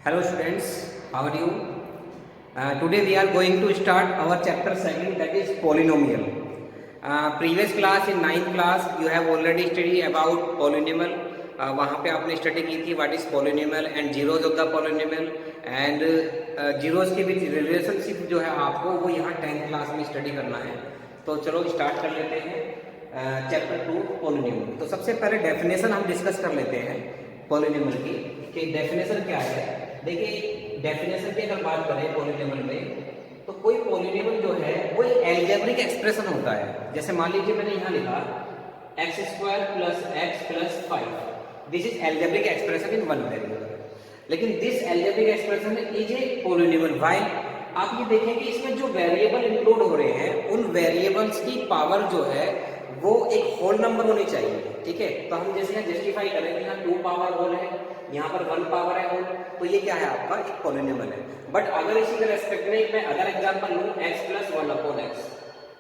Hello students, how are you? Today we are going to start our chapter 2 that is polynomial. Previous class in 9th class you have already studied about polynomial. वहाँ पे आपने study की थी what is polynomial and zeros of the polynomial and zeros के बीच relationship जो है आपको वो यहाँ 10th क्लास में स्टडी करना है. तो चलो स्टार्ट कर लेते हैं चैप्टर 2 पोलिनोमियल. तो सबसे पहले डेफिनेशन हम डिस्कस कर लेते हैं पोलिनोमियल की कि डेफिनेशन क्या है. देखिए डेफिनेशन की अगर बात करें पॉलिनोमियल में तो कोई पॉलिनोमियल जो है वो एक एल्जेब्रिक एक्सप्रेशन होता है. जैसे मान लीजिए मैंने यहाँ लिखा x² + x + 5. This is algebraic expression in one variable. लेकिन this algebraic expression is a polynomial. Why? आप ये देखें कि इसमें जो वेरिएबल इंक्लूड हो रहे हैं उन वेरिएबल्स की पावर जो है वो एक होल नंबर होनी चाहिए. ठीक है, तो हम जैसे यहाँ जस्टिफाई करें कि यहाँ 2 पावर होल है, यहाँ पर 1 पावर है होल, तो ये क्या है आपका एक पॉलिनोमियल है. बट अगर इसी के रेस्पेक्ट में मैं अगर एग्जांपल लूँ x + 1/x,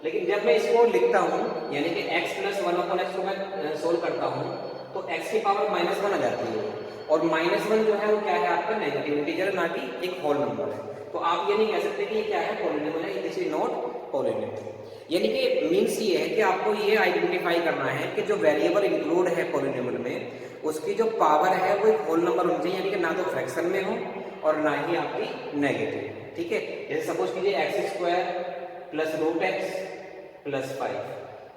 लेकिन जब मैं इसको लिखता हूँ यानी कि x + 1/x को मैं सोल्व करता हूँ तो x की पावर -1 आ जाती है और -1 जो है वो क्या है आपका नेगेटिव इंटीजर ना कि एक होल नंबर है. तो आप ये नहीं कह सकते कि ये क्या है पॉलिनोमियल है. This is not polynomial. यानी कि मीन्स ये है कि आपको ये आइडेंटिफाई करना है कि जो वेरिएबल इंक्लूड है पॉलिनोमियल में उसकी जो पावर है वो एक होल नंबर होनी चाहिए, यानी कि ना तो फ्रैक्शन में हो और ना ही आपकी नेगेटिव. ठीक है, जैसे सपोज कीजिए x² + √x + 5.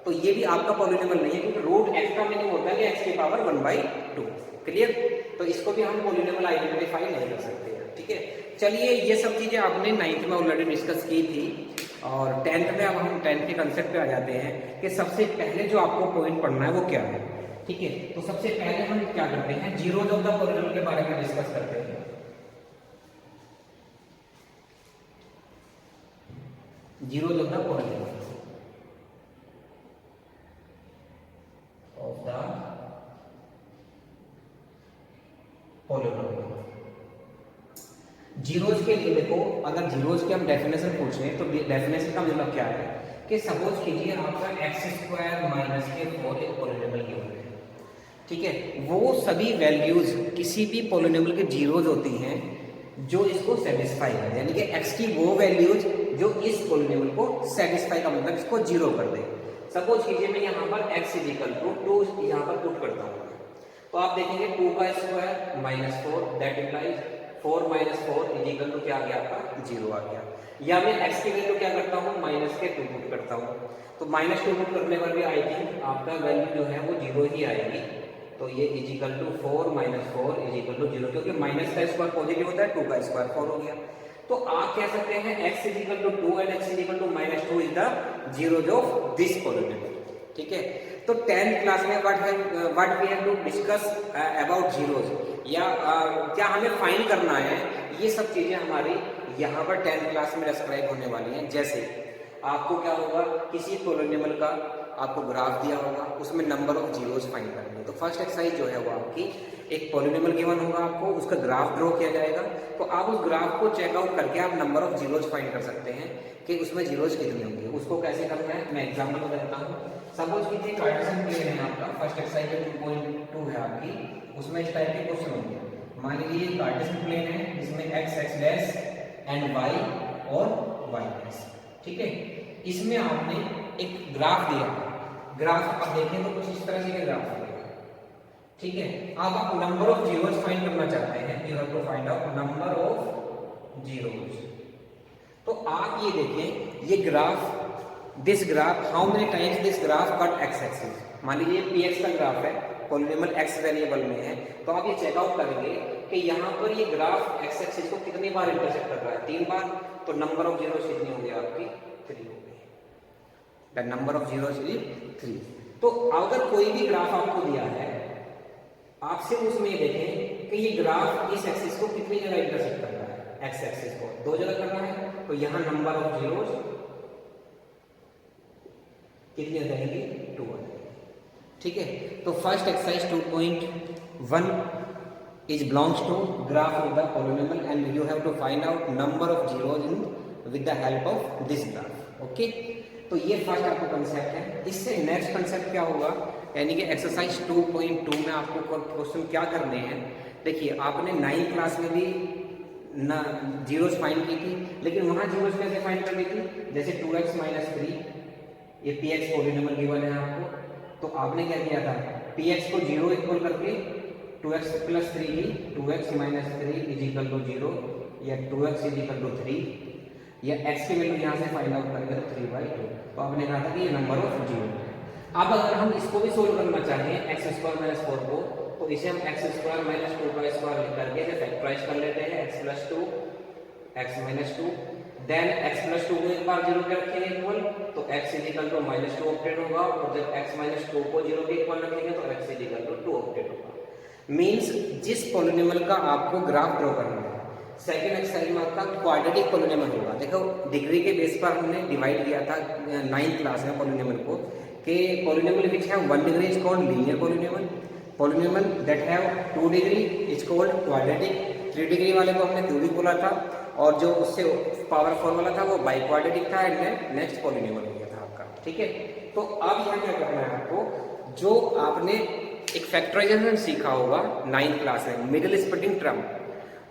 तो ये भी आपका पॉलिनोमियल नहीं है क्योंकि √x का मीनिंग होता है कि x की पावर 1/2. क्लियर? तो इसको भी हम पॉलिनोमियल आइडेंटिफाई नहीं कर सकते. ठीक है, चलिए ये सब चीजें आपने 9th में ऑलरेडी डिस्कस की थी और 10th में अब हम 10th के कंसेप्ट पे आ जाते हैं कि सबसे पहले जो आपको पॉइंट पढ़ना है वो क्या है. ठीक है, तो सबसे पहले हम क्या करते हैं जीरोज ऑफ द पॉलिनोमियल के बारे में डिस्कस करते हैं. Zeros of the polynomial of the polynomial. Zeros के लिए देखो, अगर जीरोज की हम डेफिनेशन पूछें तो डेफिनेशन का मतलब क्या है कि सपोज कीजिए आपका x² - (4) एक पॉलिनोमियल गिवन है. ठीक है, वो सभी वैल्यूज किसी भी पॉलिनोमियल के जीरोज होती हैं जो इसको सेटिस्फाई है, यानी कि x की वो वैल्यूज जो इस पॉलिनोमियल को सेटिस्फाई का मतलब इसको जीरो कर दे. सपोज कीजिए मैं यहाँ पर x = 2 यहाँ पर पुट करता हूँ तो आप देखेंगे 2 का स्क्वायर -4 दैट इम्प्लाइज 4 - 4 = क्या आ गया आपका 0 आ गया. या मैं x की वैल्यू क्या करता हूँ -2 पुट करता हूँ तो -2 पुट करने पर भी आई थिंक आपका वैल्यू जो है वो 0 ही आएगी. तो ये = 4 - 4 = 0 क्योंकि माइनस का स्क्वायर पॉजिटिव होता है, 2 का स्क्वायर 4 हो गया. तो आप कह सकते हैं x = 2 and x = -2 is the zeros of this polynomial. ठीक है, तो 10th क्लास में what we have to discuss about zeros या क्या हमें फाइंड करना है, ये सब चीजें हमारी यहाँ पर 10th क्लास में डिस्क्राइब होने वाली हैं. जैसे आपको क्या होगा, किसी पॉलिनोमियल का आपको ग्राफ दिया होगा, उसमें नंबर ऑफ जीरोज फाइंड करनी है. तो फर्स्ट एक्सरसाइज जो है वो आपकी एक पॉलिनोमियल गिवन होगा, आपको उसका ग्राफ ड्रॉ किया जाएगा. तो आप उस ग्राफ को चेकआउट करके आप नंबर ऑफ जीरोज फाइंड कर सकते हैं कि उसमें जीरोज कितने होंगे. उसको कैसे करना है मैं एग्जाम्पल बताता हूँ. सपोज कीजिए कार्टेशियन प्लेन है आपका, फर्स्ट एक्सरसाइज 2.2 है आपकी, उसमें इस टाइप के क्वेश्चन होंगे. मान लीजिए कार्टेशियन प्लेन है जिसमें x एंड y और y'. ठीक है, इसमें आपने एक ग्राफ दिया. ग्राफ आप देखें तो कुछ इस तरह से ग्राफ दिया. ठीक है, अब आप नंबर ऑफ जीरोज फाइंड करना चाहते हैं. You have to find out number of zeros. तो आप ये देखें ये graph, this graph how many times this graph cut x axis. मान लीजिए px का ग्राफ है, पॉलिनोमियल x वेरिएबल में है, तो आप ये चेकआउट करेंगे कि यहाँ पर ये ग्राफ x एक्सिस को कितनी बार इंटरसेक्ट कर रहा है 3 बार. तो नंबर ऑफ जीरोज कितनी होगी आपकी 3 होगी. The number of zeros is 3. तो अगर कोई भी ग्राफ आपको दिया है आप सिर्फ उसमें देखें कि ये ग्राफ इस एक्सिस को कितनी जगह इंटरसेक्ट कर रहा है. x एक्सिस को 2 जगह कर रहा है, तो यहाँ नंबर ऑफ जीरोज कितनी आ जाएगी 2 आ जाएगी. ठीक है, तो first exercise 2.1 is belongs to graph of the polynomial and you have to find out number of zeros in with the help of this graph. Okay, तो ये फर्स्ट आपको कंसेप्ट है. इससे नेक्स्ट कंसेप्ट क्या होगा, यानी कि एक्सरसाइज 2.2 में आपको क्वेश्चन क्या करने हैं. देखिए आपने 9th क्लास में भी ना जीरोस फाइंड की थी, लेकिन वहाँ जीरोस कैसे फाइंड करनी थी, जैसे 2x माइनस 3, ये पी एक्स पॉलिनोमियल गिवन है आपको, तो आपने क्या किया था, पी एक्स को जीरो इक्वल करके 2x प्लस 3 की 2x minus 3 is equal to 0 या 2x इज इक्वल टू 3 या x की वैल्यू यहाँ से फाइंड आउट करेंगे तो 3/2, तो आपने कहा था कि ये नंबर ऑफ जीरो है। अब अगर हम इसको भी सोल्व करना चाहें एक्स स्क्वायर माइनस 4 को, तो इसे हम एक्स स्क्वायर माइनस 2 का स्क्वायर लिख करके इसे फैक्टराइज कर लेते हैं, x plus 2 x minus 2, then x plus 2 को एक बार जीरो के रखेंगे इक्वल, तो x is equal to minus 2 obtain होगा, और जब एक्स माइनस 2 को जीरो के इक्वल रखेंगे तो x is equal to 2 obtain होगा। मीन्स जिस पॉलिनोमियल का आपको ग्राफ ड्रॉ करना है, सेकंड एक्सरसाइज में आपका क्वाड्रेटिक पॉलिनोमियल होगा। देखो डिग्री के बेस पर हमने डिवाइड किया था 9th क्लास में पॉलिनोमियल को, कि polynomial which have 1 degree is called linear polynomial, polynomial that have 2 degree is called quadratic, 3 degree वाले को हमने क्यूबिक बोला था, और जो उससे पावर 4 वाला था वो बाई क्वाड्रेटिक था, एंड नेक्स्ट पॉलिनोमियल हो गया था आपका। ठीक है, तो अब यहाँ क्या करना है आपको, जो आपने एक फैक्टराइजेशन सीखा होगा 9th क्लास में, मिडिल स्प्लिटिंग टर्म,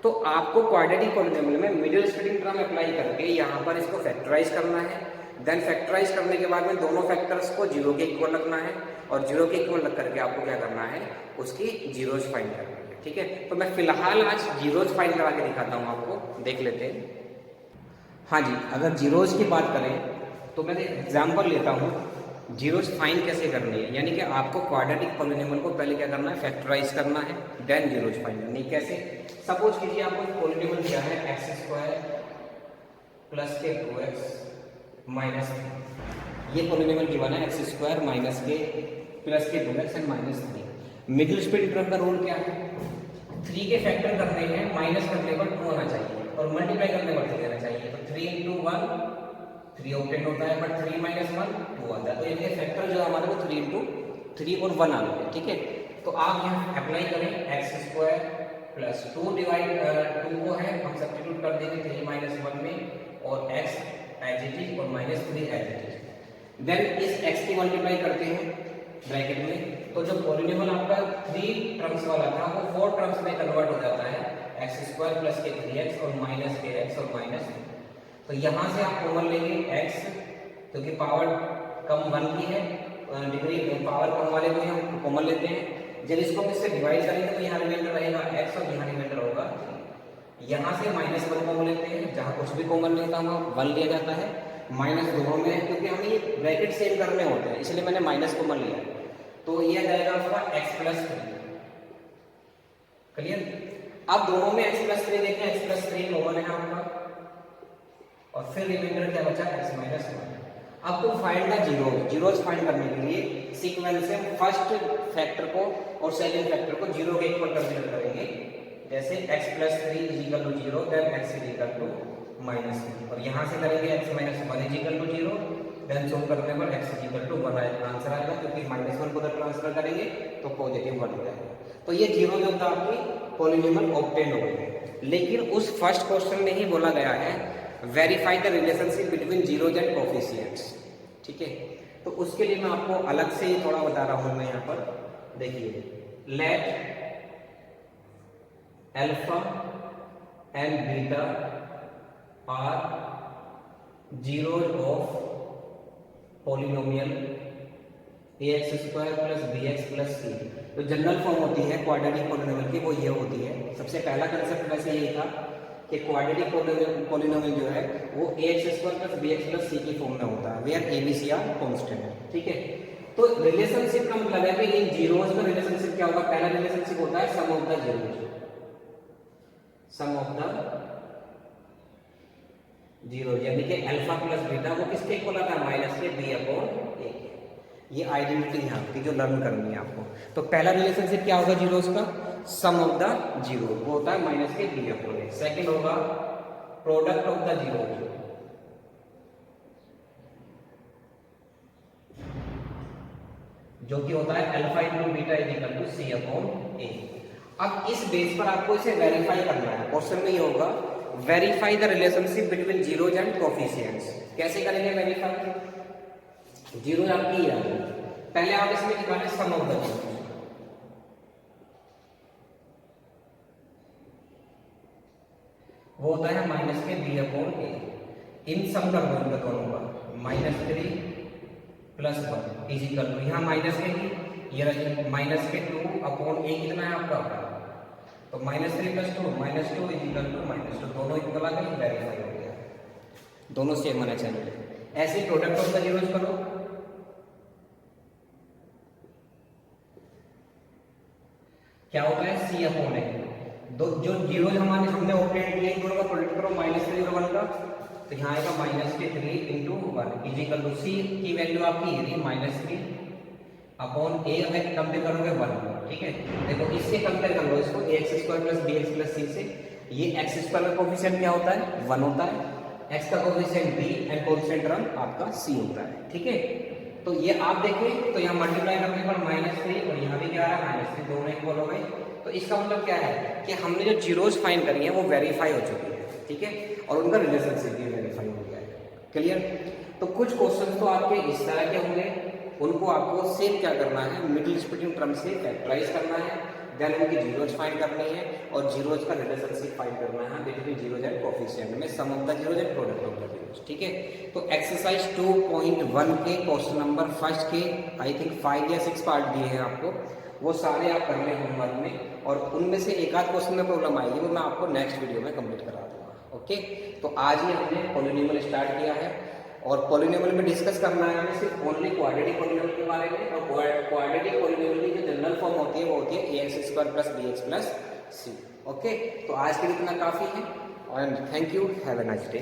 तो आपको क्वाड्रेटिक पॉलिनोमियल में मिडिल स्प्लिटिंग टर्म अप्लाई करके यहाँ पर इसको फैक्टराइज करना है, देन फैक्टराइज करने के बाद में दोनों फैक्टर्स को जीरो के इक्वल रखना है, और जीरो के इक्वल रख करके आपको क्या करना है, उसकी जीरोज फाइंड करना है। ठीक है, तो मैं फिलहाल आज जीरोज फाइंड करा के दिखाता हूँ आपको, देख लेते हैं। हाँ जी, अगर जीरोज की बात करें तो मैं एग्जाम्पल लेता हूँ, जीरोज फाइंड कैसे करनी है, यानी कि आपको क्वाड्रेटिक पॉलिनोमियल को पहले क्या करना है, फैक्टराइज करना है, देन जीरोज फाइंड करनी है। कैसे, सपोज कीजिए आपको पॉलिनोमियल क्या है, एक्स स्क्वायर प्लस के 2x माइनस, ये पॉलिनोमियल गिवन है, एक्स स्क्वायर माइनस के प्लस के 2x and minus 3। Middle splitting term का रूल क्या है, 3 के फैक्टर करने हैं, माइनस करने पर 2 आना चाहिए, और मल्टीप्लाई करने पर 3 आना चाहिए, तो 3 इंटू 1 3 ऑप्टेन होता है, बट 3 माइनस 1 2 आता है, तो इनके फैक्टर जो हमारे को 3 इंटू 3 और 1 आ गए। ठीक है, तो आप यहाँ अप्लाई करें, एक्स स्क्वायर प्लस 2 डिवाइड 2 को है हम सब्स्टिट्यूट कर देंगे 3 माइनस 1 में, और x एज इट इज और minus 3 as it is, then इस x की मल्टीप्लाई करते हैं ब्रैकेट में, तो जो पॉलिनोमियल आपका 3 टर्म्स वाला था वो 4 टर्म्स में कन्वर्ट हो जाता है, एक्स स्क्वायर प्लस के 3x और माइनस के x और माइनस, तो यहाँ से आप कॉमन लेंगे x, क्योंकि पावर कम 1 की है, डिग्री पावर कम वाले को हम कॉमन लेते हैं, जब इसको हम इससे डिवाइड करेंगे तो यहाँ रिमाइंडर रहेगा x और यहाँ रिमाइंडर होगा, यहाँ से माइनस 1 कॉमन लेते हैं, जहाँ कुछ भी कॉमन लेता हूँ 1 लिया जाता है, माइनस दोनों में है, क्योंकि हमें ये ब्रैकेट सेम करने होते हैं, इसलिए मैंने माइनस कॉमन लिया, तो ये आ जाएगा आपका x प्लस 3। क्लियर, अब दोनों में x प्लस 3 देखें, x प्लस 3 कॉमन है आपका, और फिर रिमाइंडर क्या बचा, x माइनस 1। अब तुम find the zero, zeros find करने के लिए सीक्वेंस से फर्स्ट फैक्टर को और सेकंड फैक्टर को जीरो के इक्वल कंसीडर करेंगे, जैसे x plus 3 is equal to 0, then x is equal to minus 3, और यहाँ से करेंगे x minus 1 is equal to 0, then solve करने पर x is equal to 1 answer आएगा, क्योंकि माइनस 1 को उधर ट्रांसफर करेंगे तो पॉजिटिव 1 हो जाएगा। तो ये जीरो जो था आपकी पॉलिनोमियल ऑब्टेन हो गई। लेकिन उस फर्स्ट क्वेश्चन में ही बोला गया है verify the relationship between zeros and coefficients. ठीक है, तो उसके लिए मैं आपको अलग से ही थोड़ा बता रहा हूं, मैं यहाँ पर देखिए, let alpha and beta are zeros of polynomial ax square plus bx plus c। तो जनरल फॉर्म होती है क्वाड्रेटिक पॉलिनोमियल की, वो ये होती है। सबसे पहला कंसेप्ट वैसे यही था कि क्वाड्रेटिक पॉलिनोमियल जो है वो ax square plus bx plus c की फॉर्म में होता है, वेयर abc आर कांस्टेंट। ठीक है, तो रिलेशनशिप का मतलब है कि इन जीरोज का रिलेशनशिप क्या होगा, पहला रिलेशनशिप होता है sum of the zeros, sum of the zero, यानी कि अल्फा प्लस बीटा वो किसके इक्वल आता है, माइनस के b अपॉन a। ये आइडेंटिटी है आपकी जो लर्न करनी है आपको। तो पहला रिलेशनशिप क्या होगा जीरोस का, सम ऑफ द जीरो, वो होता है माइनस के b अपॉन a। सेकंड होगा प्रोडक्ट ऑफ द जीरो, जो कि होता है alpha into beta is equal to c upon a। अब इस बेस पर आपको इसे वेरीफाई करना है। क्वेश्चन में ये होगा verify the relationship between zeros and coefficients. कैसे करेंगे वेरीफाई, जीरो आपकी है, पहले आप इसमें निकालें सम ऑफ द जीरो, वो होता है माइनस के बी अपॉन ए। इन सम कर दो इनका दोनों का, -3 + 1 इज इक्वल टू, यहाँ माइनस के की ये रही माइनस के 2 अपॉन ए कितना है आपका, तो -3 + 2 -2 इज इक्वल टू -2, दोनों इक्वल आ गए, वेरीफाई हो गया, दोनों सेम होना चाहिए। ऐसे प्रोडक्ट ऑफ द जीरोस करो, क्या होता है सी अपॉन ए, दो जो जीरोस हमने ऑपरेट किए दोनों का प्रोडक्ट करो, -3 और 1 का, तो यहाँ आएगा -3 × 1 इज इक्वल टू, सी की वैल्यू आपकी ये -3 अपॉन ए अगर कंपेयर करोगे 1, ठीक है। देखो इससे कंपेयर कर लो इसको, ax² + bx + c से, ये x² का कोफिशिएंट क्या होता है 1 होता है, x का coefficient b and coefficient term आपका c होता है, ठीक है। तो ये आप देखें तो यहाँ मल्टीप्लाई करने पर -3 और यहाँ भी क्या आ रहा है -3, दोनों इक्वल हो गए। तो इसका मतलब क्या है कि हमने जो जीरोस फाइंड करी है वो वेरीफाई हो चुकी है, ठीक है, और उनका रिलेशनशिप भी वेरीफाई हो गया है, क्लियर। तो कुछ क्वेश्चन तो आपके इस तरह के होंगे, उनको आपको सेव क्या करना है, मिडिल स्प्लिटिंग टर्म से फैक्टराइज करना है, देन उनकी जीरोज फाइंड करनी है और जीरोज का रिलेशनशिप फाइंड करना है बिटवीन जीरोज एंड कोफिशिएंट में, sum of the zeros and product of the zeros, ठीक है। तो एक्सरसाइज 2.1 के क्वेश्चन नंबर फर्स्ट के आई थिंक 5 या 6 पार्ट दिए हैं आपको, वो सारे आप कर लें होमवर्क में, और उनमें से एक आध क्वेश्चन में प्रॉब्लम आएगी वो मैं आपको नेक्स्ट वीडियो में कंप्लीट करा दूंगा, ओके। तो आज ही हमने पॉलिनोमियल स्टार्ट किया है, और पॉलिनोमियल में डिस्कस करना है हमें सिर्फ ओनली क्वाड्रेटिक पॉलिनोमियल के बारे में, और क्वाड्रेटिक पॉलिनोमियल की जो जनरल फॉर्म होती है वो होती है ax² + bx + c, ओके। तो आज के लिए इतना काफ़ी है, और thank you, have a nice day.